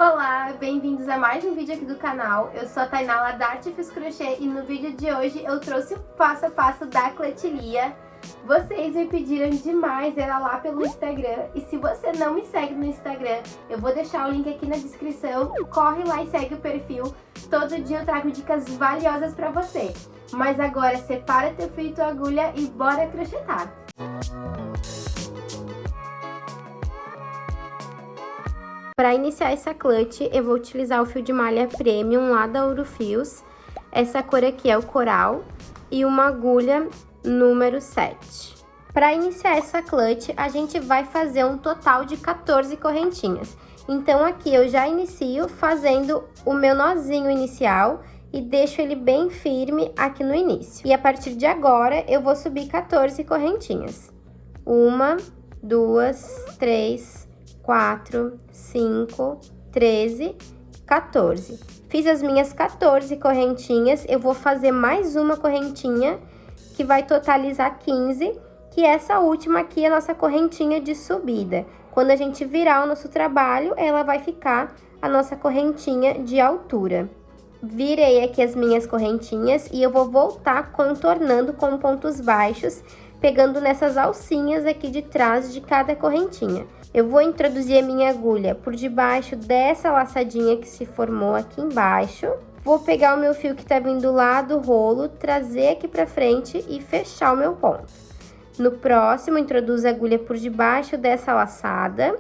Olá, bem-vindos a mais um vídeo aqui do canal. Eu sou a Tainá lá da Arte Fiz Crochê e no vídeo de hoje eu trouxe o passo a passo da Cletilia. Vocês me pediram demais ela lá pelo Instagram e se você não me segue no Instagram, eu vou deixar o link aqui na descrição. Corre lá e segue o perfil. Todo dia eu trago dicas valiosas pra você. Mas agora separa teu fio e tua agulha e bora crochetar! Para iniciar essa clutch, eu vou utilizar o fio de malha Premium lá da Ouro Fios. Essa cor aqui é o coral e uma agulha número 7. Para iniciar essa clutch, a gente vai fazer um total de 14 correntinhas. Então aqui eu já inicio fazendo o meu nozinho inicial e deixo ele bem firme aqui no início. E a partir de agora eu vou subir 14 correntinhas. 1, 2, 3, 4, 5, 13, 14. Fiz as minhas 14 correntinhas, eu vou fazer mais uma correntinha que vai totalizar 15, que essa última aqui é a nossa correntinha de subida. Quando a gente virar o nosso trabalho, ela vai ficar a nossa correntinha de altura. Virei aqui as minhas correntinhas e eu vou voltar contornando com pontos baixos, pegando nessas alcinhas aqui de trás de cada correntinha. Eu vou introduzir a minha agulha por debaixo dessa laçadinha que se formou aqui embaixo. Vou pegar o meu fio que tá vindo lá do rolo, trazer aqui pra frente e fechar o meu ponto. No próximo, introduzo a agulha por debaixo dessa laçada,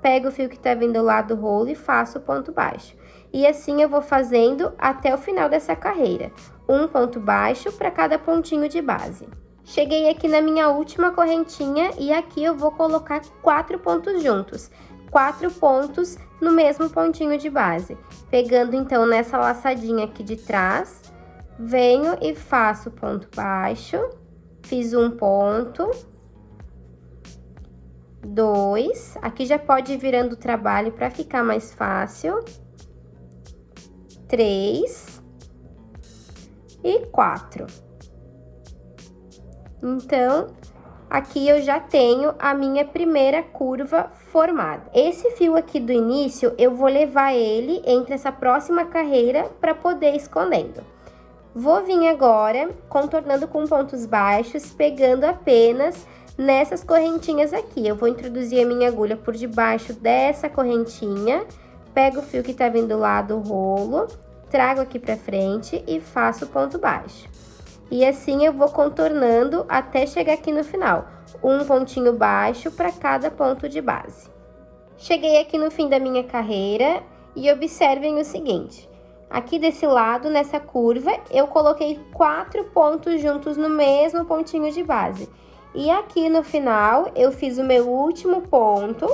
pego o fio que tá vindo lá do rolo e faço o ponto baixo. E assim eu vou fazendo até o final dessa carreira. Um ponto baixo para cada pontinho de base. Cheguei aqui na minha última correntinha e aqui eu vou colocar 4 pontos juntos. 4 pontos no mesmo pontinho de base. Pegando então nessa laçadinha aqui de trás, venho e faço ponto baixo. Fiz um ponto. 2. Aqui já pode ir virando o trabalho para ficar mais fácil. 3. E 4. Então, aqui eu já tenho a minha primeira curva formada. Esse fio aqui do início, eu vou levar ele entre essa próxima carreira para poder ir escondendo. Vou vir agora contornando com pontos baixos, pegando apenas nessas correntinhas aqui. Eu vou introduzir a minha agulha por debaixo dessa correntinha, pego o fio que tá vindo lá do rolo, trago aqui pra frente e faço ponto baixo. E assim eu vou contornando até chegar aqui no final. Um pontinho baixo para cada ponto de base. Cheguei aqui no fim da minha carreira e observem o seguinte. Aqui desse lado, nessa curva, eu coloquei 4 pontos juntos no mesmo pontinho de base. E aqui no final, eu fiz o meu último ponto,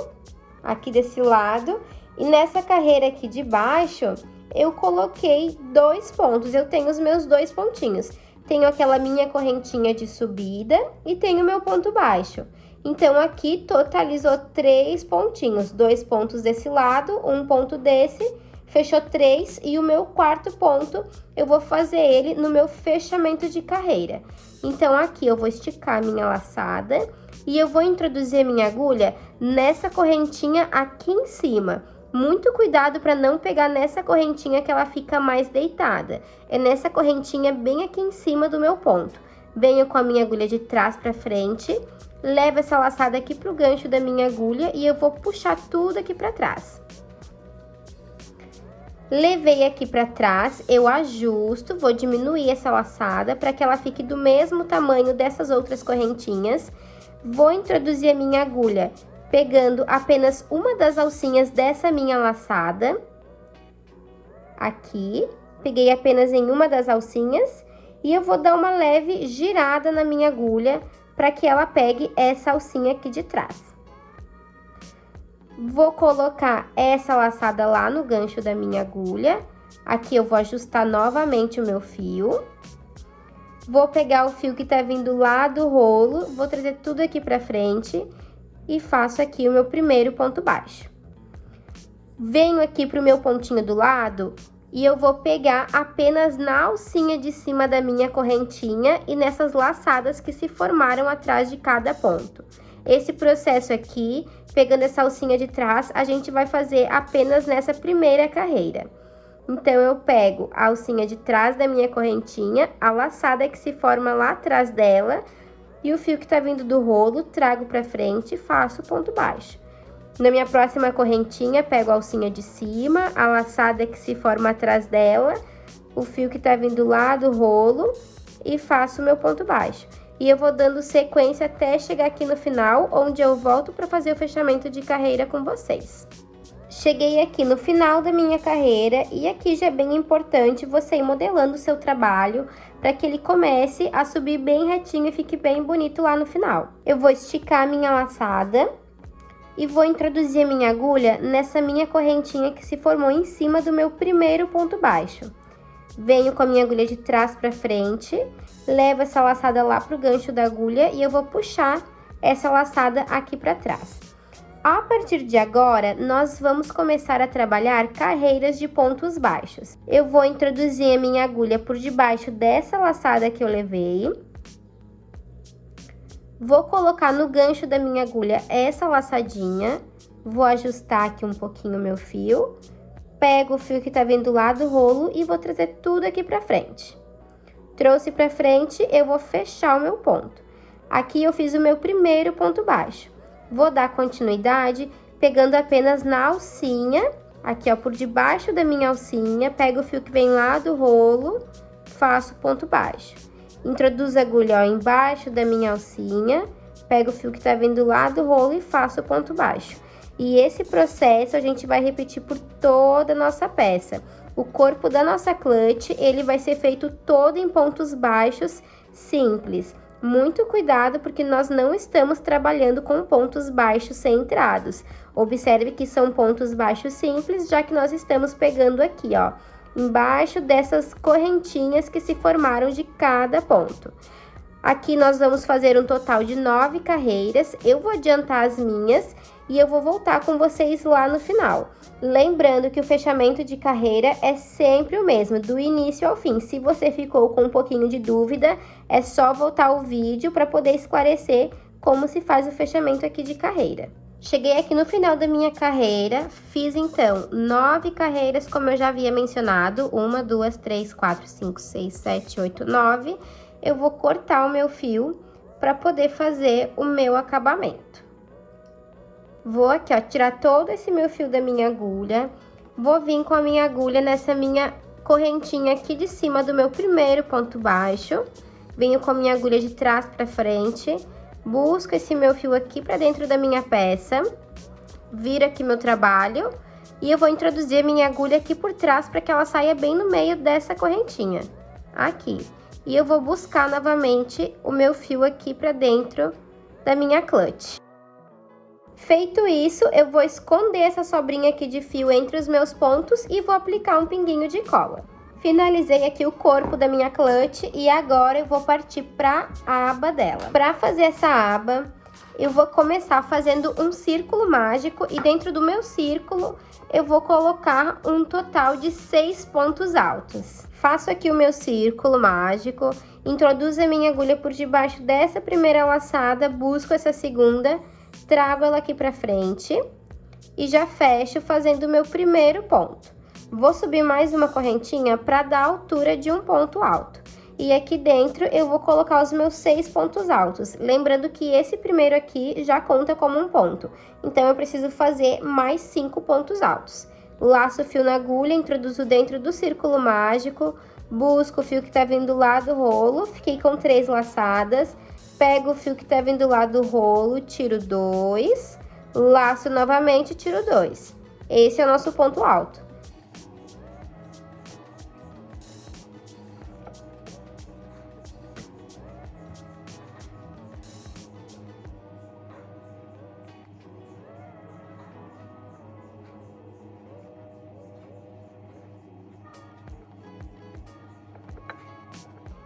aqui desse lado. E nessa carreira aqui de baixo, eu coloquei 2 pontos. Eu tenho os meus 2 pontinhos. Tenho aquela minha correntinha de subida e tenho o meu ponto baixo. Então, aqui totalizou 3 pontinhos. 2 pontos desse lado, um ponto desse, fechou 3. E o meu quarto ponto, eu vou fazer ele no meu fechamento de carreira. Então, aqui eu vou esticar a minha laçada e eu vou introduzir a minha agulha nessa correntinha aqui em cima. Muito cuidado para não pegar nessa correntinha que ela fica mais deitada. É nessa correntinha bem aqui em cima do meu ponto. Venho com a minha agulha de trás para frente, levo essa laçada aqui pro gancho da minha agulha e eu vou puxar tudo aqui para trás. Levei aqui para trás, eu ajusto, vou diminuir essa laçada para que ela fique do mesmo tamanho dessas outras correntinhas. Vou introduzir a minha agulha pegando apenas uma das alcinhas dessa minha laçada, aqui, peguei apenas em uma das alcinhas, e eu vou dar uma leve girada na minha agulha, para que ela pegue essa alcinha aqui de trás. Vou colocar essa laçada lá no gancho da minha agulha, aqui eu vou ajustar novamente o meu fio. Vou pegar o fio que tá vindo lá do rolo, vou trazer tudo aqui pra frente, e faço aqui o meu primeiro ponto baixo. Venho aqui pro meu pontinho do lado e eu vou pegar apenas na alcinha de cima da minha correntinha e nessas laçadas que se formaram atrás de cada ponto. Esse processo aqui, pegando essa alcinha de trás, a gente vai fazer apenas nessa primeira carreira. Então, eu pego a alcinha de trás da minha correntinha, a laçada que se forma lá atrás dela, e o fio que tá vindo do rolo, trago pra frente e faço ponto baixo. Na minha próxima correntinha, pego a alcinha de cima, a laçada que se forma atrás dela, o fio que tá vindo lá do rolo e faço o meu ponto baixo. E eu vou dando sequência até chegar aqui no final, onde eu volto para fazer o fechamento de carreira com vocês. Cheguei aqui no final da minha carreira e aqui já é bem importante você ir modelando o seu trabalho para que ele comece a subir bem retinho e fique bem bonito lá no final. Eu vou esticar a minha laçada e vou introduzir a minha agulha nessa minha correntinha que se formou em cima do meu primeiro ponto baixo. Venho com a minha agulha de trás para frente, levo essa laçada lá pro gancho da agulha e eu vou puxar essa laçada aqui para trás. A partir de agora, nós vamos começar a trabalhar carreiras de pontos baixos. Eu vou introduzir a minha agulha por debaixo dessa laçada que eu levei. Vou colocar no gancho da minha agulha essa laçadinha. Vou ajustar aqui um pouquinho o meu fio. Pego o fio que tá vindo lá do rolo e vou trazer tudo aqui pra frente. Trouxe pra frente, eu vou fechar o meu ponto. Aqui eu fiz o meu primeiro ponto baixo. Vou dar continuidade pegando apenas na alcinha, aqui ó, por debaixo da minha alcinha, pego o fio que vem lá do rolo, faço ponto baixo. Introduzo a agulha ó, embaixo da minha alcinha, pego o fio que tá vindo lá do rolo e faço ponto baixo. E esse processo a gente vai repetir por toda a nossa peça. O corpo da nossa clutch, ele vai ser feito todo em pontos baixos simples. Muito cuidado, porque nós não estamos trabalhando com pontos baixos centrados. Observe que são pontos baixos simples, já que nós estamos pegando aqui, ó, embaixo dessas correntinhas que se formaram de cada ponto. Aqui nós vamos fazer um total de 9 carreiras. Eu vou adiantar as minhas e eu vou voltar com vocês lá no final. Lembrando que o fechamento de carreira é sempre o mesmo, do início ao fim. Se você ficou com um pouquinho de dúvida, é só voltar o vídeo para poder esclarecer como se faz o fechamento aqui de carreira. Cheguei aqui no final da minha carreira, fiz então 9 carreiras, como eu já havia mencionado, 1, 2, 3, 4, 5, 6, 7, 8, 9. Eu vou cortar o meu fio para poder fazer o meu acabamento. Vou aqui, ó, tirar todo esse meu fio da minha agulha, vou vir com a minha agulha nessa minha correntinha aqui de cima do meu primeiro ponto baixo, venho com a minha agulha de trás para frente, busco esse meu fio aqui para dentro da minha peça, viro aqui meu trabalho e eu vou introduzir a minha agulha aqui por trás para que ela saia bem no meio dessa correntinha, aqui. E eu vou buscar novamente o meu fio aqui para dentro da minha clutch. Feito isso, eu vou esconder essa sobrinha aqui de fio entre os meus pontos e vou aplicar um pinguinho de cola. Finalizei aqui o corpo da minha clutch e agora eu vou partir para a aba dela. Para fazer essa aba, eu vou começar fazendo um círculo mágico e dentro do meu círculo eu vou colocar um total de 6 pontos altos. Faço aqui o meu círculo mágico, introduzo a minha agulha por debaixo dessa primeira laçada, busco essa segunda, trago ela aqui pra frente e já fecho fazendo o meu primeiro ponto. Vou subir mais uma correntinha para dar a altura de um ponto alto. E aqui dentro eu vou colocar os meus 6 pontos altos. Lembrando que esse primeiro aqui já conta como um ponto. Então, eu preciso fazer mais 5 pontos altos. Laço o fio na agulha, introduzo dentro do círculo mágico, busco o fio que tá vindo lá do rolo, fiquei com 3 laçadas, pego o fio que tá vindo lá do rolo, tiro 2, laço novamente e tiro 2. Esse é o nosso ponto alto.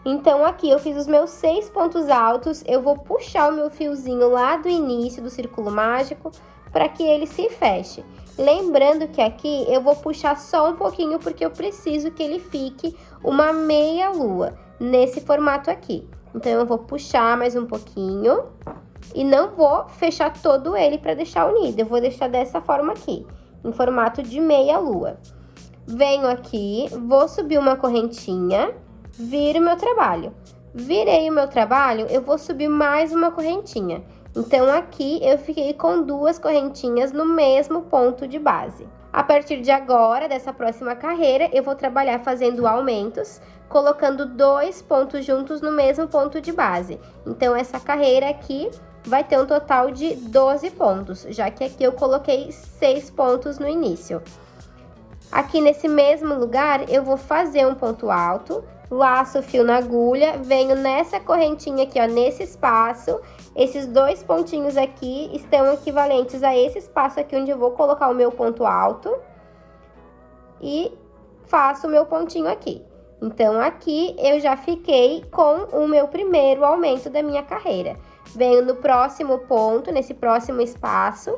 Então, aqui eu fiz os meus 6 pontos altos, eu vou puxar o meu fiozinho lá do início do círculo mágico para que ele se feche. Lembrando que aqui eu vou puxar só um pouquinho porque eu preciso que ele fique uma meia lua nesse formato aqui. Então, eu vou puxar mais um pouquinho E não vou fechar todo ele para deixar unido, eu vou deixar dessa forma aqui, em formato de meia lua. Venho aqui, vou subir uma correntinha, viro o meu trabalho. Virei o meu trabalho, eu vou subir mais uma correntinha. Então, aqui eu fiquei com 2 correntinhas no mesmo ponto de base. A partir de agora, dessa próxima carreira, eu vou trabalhar fazendo aumentos, colocando 2 pontos juntos no mesmo ponto de base. Então, essa carreira aqui vai ter um total de 12 pontos, já que aqui eu coloquei 6 pontos no início. Aqui nesse mesmo lugar, eu vou fazer um ponto alto, laço o fio na agulha, venho nessa correntinha aqui, ó, nesse espaço. Esses 2 pontinhos aqui estão equivalentes a esse espaço aqui onde eu vou colocar o meu ponto alto. E faço o meu pontinho aqui. Então, aqui eu já fiquei com o meu primeiro aumento da minha carreira. Venho no próximo ponto, nesse próximo espaço,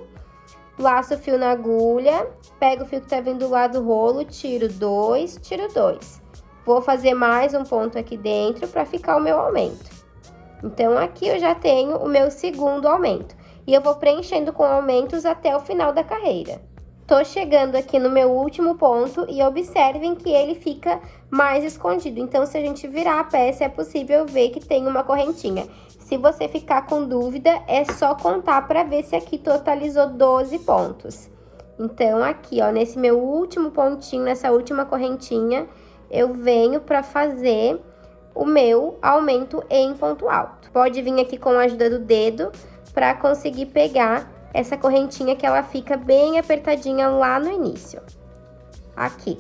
laço o fio na agulha, pego o fio que tá vindo lá do rolo, tiro 2, tiro 2. Vou fazer mais um ponto aqui dentro para ficar o meu aumento. Então, aqui eu já tenho o meu segundo aumento. E eu vou preenchendo com aumentos até o final da carreira. Tô chegando aqui no meu último ponto e observem que ele fica mais escondido. Então, se a gente virar a peça, é possível ver que tem uma correntinha. Se você ficar com dúvida, é só contar para ver se aqui totalizou 12 pontos. Então, aqui, ó, nesse meu último pontinho, nessa última correntinha, eu venho para fazer o meu aumento em ponto alto. Pode vir aqui com a ajuda do dedo para conseguir pegar essa correntinha que ela fica bem apertadinha lá no início. Aqui.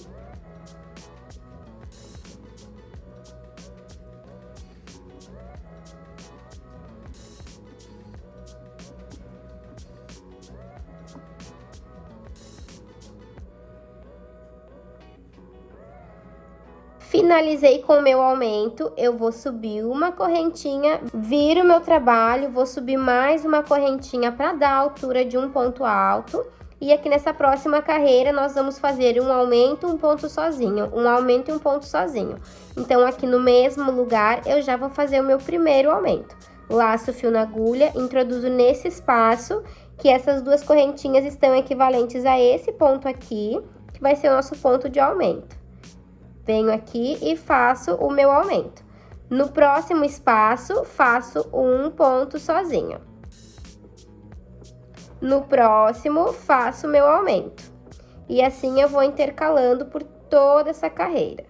Finalizei com o meu aumento, eu vou subir uma correntinha, viro o meu trabalho, vou subir mais uma correntinha para dar a altura de um ponto alto. E aqui nessa próxima carreira, nós vamos fazer um aumento, um ponto sozinho, um aumento e um ponto sozinho. Então, aqui no mesmo lugar, eu já vou fazer o meu primeiro aumento. Laço o fio na agulha, introduzo nesse espaço, que essas 2 correntinhas estão equivalentes a esse ponto aqui, que vai ser o nosso ponto de aumento. Venho aqui e faço o meu aumento. No próximo espaço, faço um ponto sozinho. No próximo, faço o meu aumento. E assim eu vou intercalando por toda essa carreira.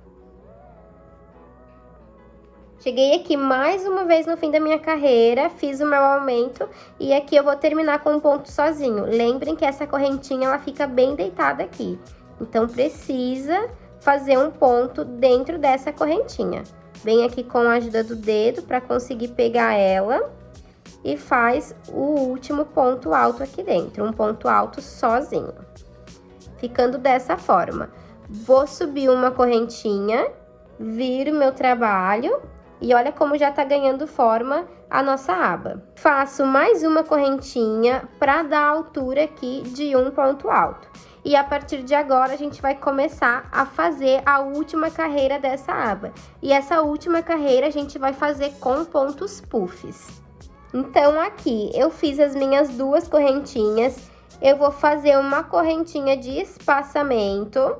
Cheguei aqui mais uma vez no fim da minha carreira, fiz o meu aumento e aqui eu vou terminar com um ponto sozinho. Lembrem que essa correntinha, ela fica bem deitada aqui. Então, precisa fazer um ponto dentro dessa correntinha. Vem aqui com a ajuda do dedo para conseguir pegar ela e faz o último ponto alto aqui dentro, um ponto alto sozinho. Ficando dessa forma. Vou subir uma correntinha, viro meu trabalho e olha como já tá ganhando forma a nossa aba. Faço mais uma correntinha para dar a altura aqui de um ponto alto. E a partir de agora, a gente vai começar a fazer a última carreira dessa aba. E essa última carreira, a gente vai fazer com pontos puffs. Então, aqui, eu fiz as minhas 2 correntinhas. Eu vou fazer uma correntinha de espaçamento,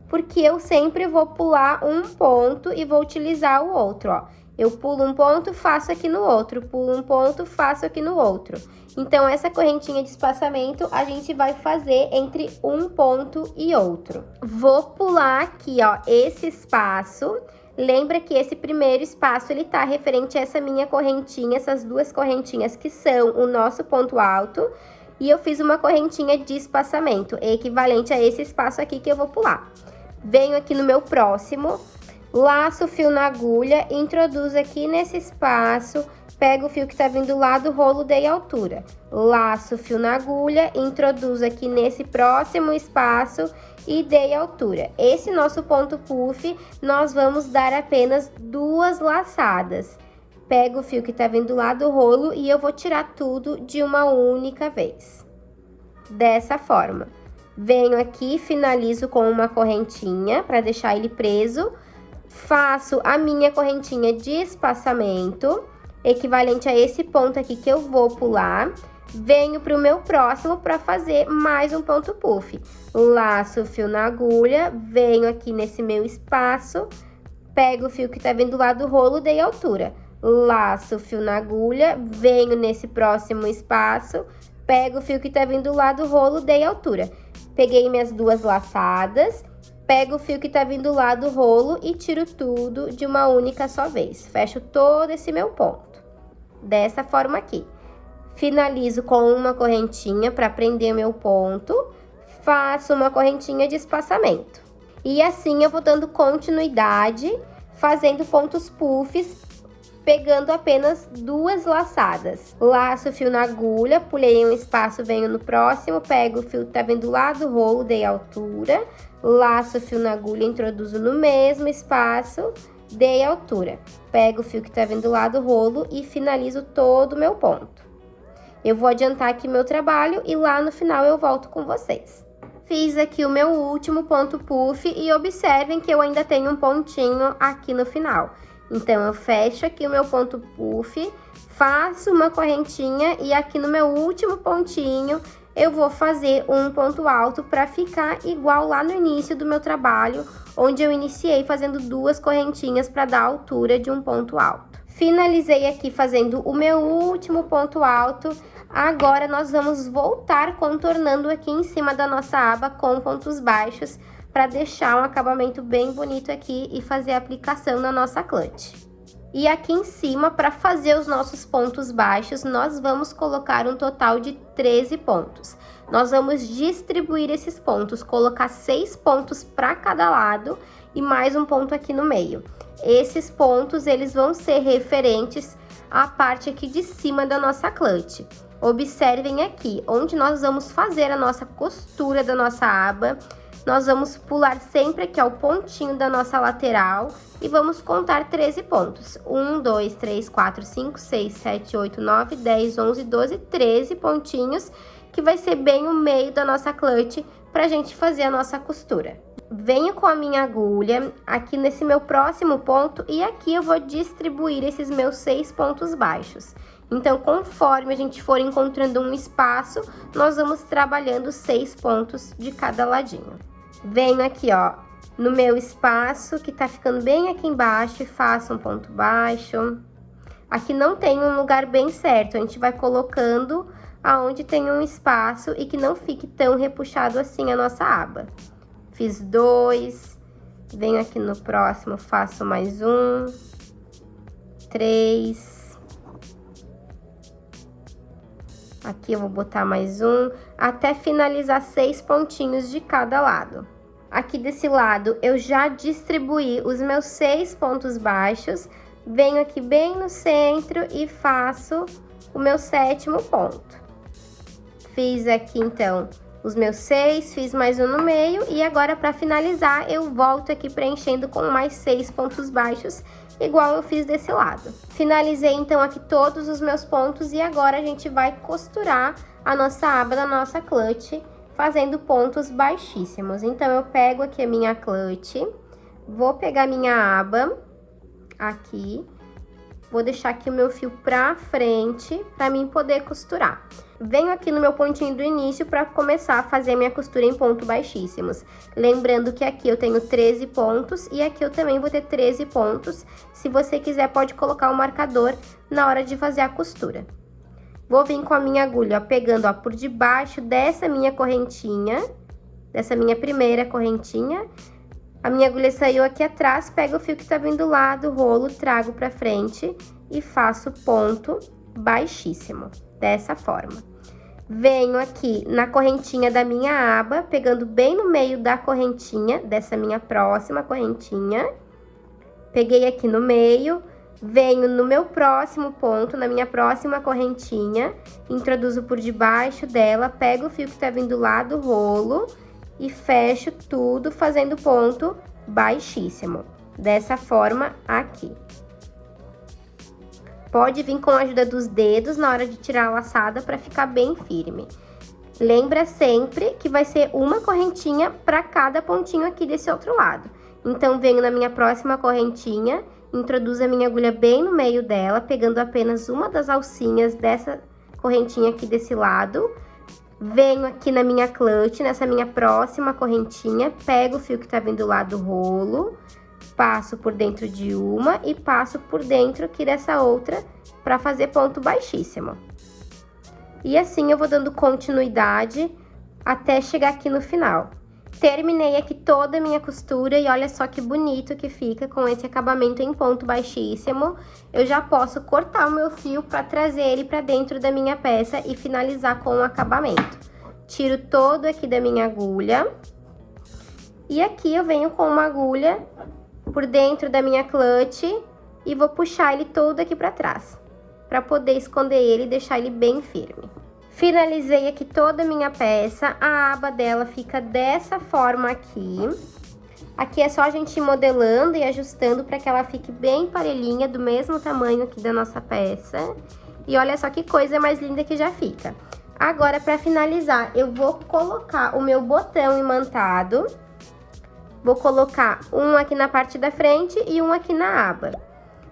porque eu sempre vou pular um ponto e vou utilizar o outro, ó. Eu pulo um ponto, faço aqui no outro, pulo um ponto, faço aqui no outro. Então, essa correntinha de espaçamento, a gente vai fazer entre um ponto e outro. Vou pular aqui, ó, esse espaço. Lembra que esse primeiro espaço, ele tá referente a essa minha correntinha, essas 2 correntinhas que são o nosso ponto alto. E eu fiz uma correntinha de espaçamento, equivalente a esse espaço aqui que eu vou pular. Venho aqui no meu próximo, laço o fio na agulha, introduzo aqui nesse espaço, pego o fio que tá vindo lá do rolo, dei altura. Laço o fio na agulha, introduzo aqui nesse próximo espaço e dei altura. Esse nosso ponto puff, nós vamos dar apenas 2 laçadas. Pego o fio que tá vindo lá do rolo e eu vou tirar tudo de uma única vez. Dessa forma. Venho aqui, finalizo com uma correntinha para deixar ele preso. Faço a minha correntinha de espaçamento. equivalente a esse ponto aqui que eu vou pular. Venho para o meu próximo para fazer mais um ponto puff. Laço o fio na agulha, venho aqui nesse meu espaço, pego o fio que tá vindo lá do rolo, dei altura. Laço o fio na agulha, venho nesse próximo espaço, pego o fio que tá vindo lá do rolo, dei altura. Peguei minhas duas laçadas, pego o fio que tá vindo lá do rolo e tiro tudo de uma única só vez. Fecho todo esse meu ponto, dessa forma aqui. Finalizo com uma correntinha para prender o meu ponto, faço uma correntinha de espaçamento. E assim eu vou dando continuidade, fazendo pontos puffs, pegando apenas duas laçadas. Laço o fio na agulha, pulei um espaço, venho no próximo, pego o fio que tá vindo lá do rolo, dei altura. Laço o fio na agulha, introduzo no mesmo espaço, dei altura. Pego o fio que tá vindo lá do rolo e finalizo todo o meu ponto. Eu vou adiantar aqui meu trabalho e lá no final eu volto com vocês. Fiz aqui o meu último ponto puff e observem que eu ainda tenho um pontinho aqui no final. Então, eu fecho aqui o meu ponto puff, faço uma correntinha e aqui no meu último pontinho eu vou fazer um ponto alto para ficar igual lá no início do meu trabalho, onde eu iniciei fazendo duas correntinhas para dar a altura de um ponto alto. Finalizei aqui fazendo o meu último ponto alto. Agora, nós vamos voltar contornando aqui em cima da nossa aba com pontos baixos para deixar um acabamento bem bonito aqui e fazer a aplicação na nossa clutch. E aqui em cima, para fazer os nossos pontos baixos, nós vamos colocar um total de 13 pontos. Nós vamos distribuir esses pontos, colocar 6 pontos para cada lado e mais um ponto aqui no meio. Esses pontos, eles vão ser referentes à parte aqui de cima da nossa clutch. Observem aqui, onde nós vamos fazer a nossa costura da nossa aba, nós vamos pular sempre aqui ao pontinho da nossa lateral e vamos contar 13 pontos. 1, 2, 3, 4, 5, 6, 7, 8, 9, 10, 11, 12, 13 pontinhos, que vai ser bem o meio da nossa clutch pra gente fazer a nossa costura. Venho com a minha agulha aqui nesse meu próximo ponto e aqui eu vou distribuir esses meus 6 pontos baixos. Então, conforme a gente for encontrando um espaço, nós vamos trabalhando 6 pontos de cada ladinho. Venho aqui, ó, no meu espaço, que tá ficando bem aqui embaixo, e faço um ponto baixo. Aqui não tem um lugar bem certo, a gente vai colocando aonde tem um espaço e que não fique tão repuxado assim a nossa aba. Fiz 2, venho aqui no próximo, faço mais um, 3... Aqui eu vou botar mais um, até finalizar 6 pontinhos de cada lado. Aqui desse lado, eu já distribuí os meus 6 pontos baixos. Venho aqui bem no centro e faço o meu 7º ponto. Fiz aqui, então, os meus 6, fiz mais um no meio. E agora, para finalizar, eu volto aqui preenchendo com mais 6 pontos baixos, igual eu fiz desse lado. Finalizei, então, aqui todos os meus pontos e agora a gente vai costurar a nossa aba da nossa clutch, fazendo pontos baixíssimos. Então, eu pego aqui a minha clutch, vou pegar minha aba aqui, vou deixar aqui o meu fio pra frente para mim poder costurar. Venho aqui no meu pontinho do início para começar a fazer minha costura em pontos baixíssimos. Lembrando que aqui eu tenho 13 pontos e aqui eu também vou ter 13 pontos. Se você quiser, pode colocar o marcador na hora de fazer a costura. Vou vir com a minha agulha, ó, pegando, ó, por debaixo dessa minha correntinha, dessa minha primeira correntinha. A minha agulha saiu aqui atrás, pego o fio que tá vindo lá do rolo, trago pra frente e faço ponto baixíssimo, dessa forma. Venho aqui na correntinha da minha aba, pegando bem no meio da correntinha, dessa minha próxima correntinha. Peguei aqui no meio, venho no meu próximo ponto, na minha próxima correntinha, introduzo por debaixo dela, pego o fio que tá vindo lá do rolo e fecho tudo fazendo ponto baixíssimo, dessa forma aqui. Pode vir com a ajuda dos dedos na hora de tirar a laçada para ficar bem firme. Lembra sempre que vai ser uma correntinha para cada pontinho aqui desse outro lado. Então, venho na minha próxima correntinha, introduzo a minha agulha bem no meio dela, pegando apenas uma das alcinhas dessa correntinha aqui desse lado. Venho aqui na minha clutch, nessa minha próxima correntinha, pego o fio que tá vindo lá do rolo, passo por dentro de uma e passo por dentro aqui dessa outra pra fazer ponto baixíssimo. E assim eu vou dando continuidade até chegar aqui no final. Terminei aqui toda a minha costura e olha só que bonito que fica com esse acabamento em ponto baixíssimo. Eu já posso cortar o meu fio para trazer ele para dentro da minha peça e finalizar com o acabamento. Tiro todo aqui da minha agulha. E aqui eu venho com uma agulha por dentro da minha clutch e vou puxar ele todo aqui para trás, para poder esconder ele e deixar ele bem firme. Finalizei aqui toda a minha peça, a aba dela fica dessa forma aqui. Aqui é só a gente ir modelando e ajustando para que ela fique bem parelhinha, do mesmo tamanho aqui da nossa peça. E olha só que coisa mais linda que já fica. Agora, para finalizar, eu vou colocar o meu botão imantado. Vou colocar um aqui na parte da frente e um aqui na aba.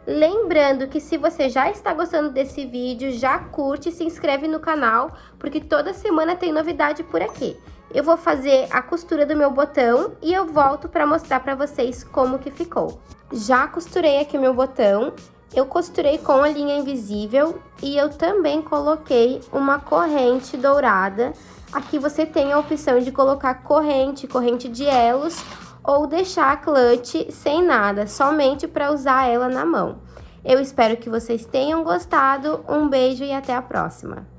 Lembrando que se você já está gostando desse vídeo, já curte e se inscreve no canal, porque toda semana tem novidade por aqui. Eu vou fazer a costura do meu botão e eu volto para mostrar para vocês como que ficou. Já costurei aqui o meu botão, eu costurei com a linha invisível e eu também coloquei uma corrente dourada. Aqui você tem a opção de colocar corrente de elos, ou deixar a clutch sem nada, somente para usar ela na mão. Eu espero que vocês tenham gostado, um beijo e até a próxima!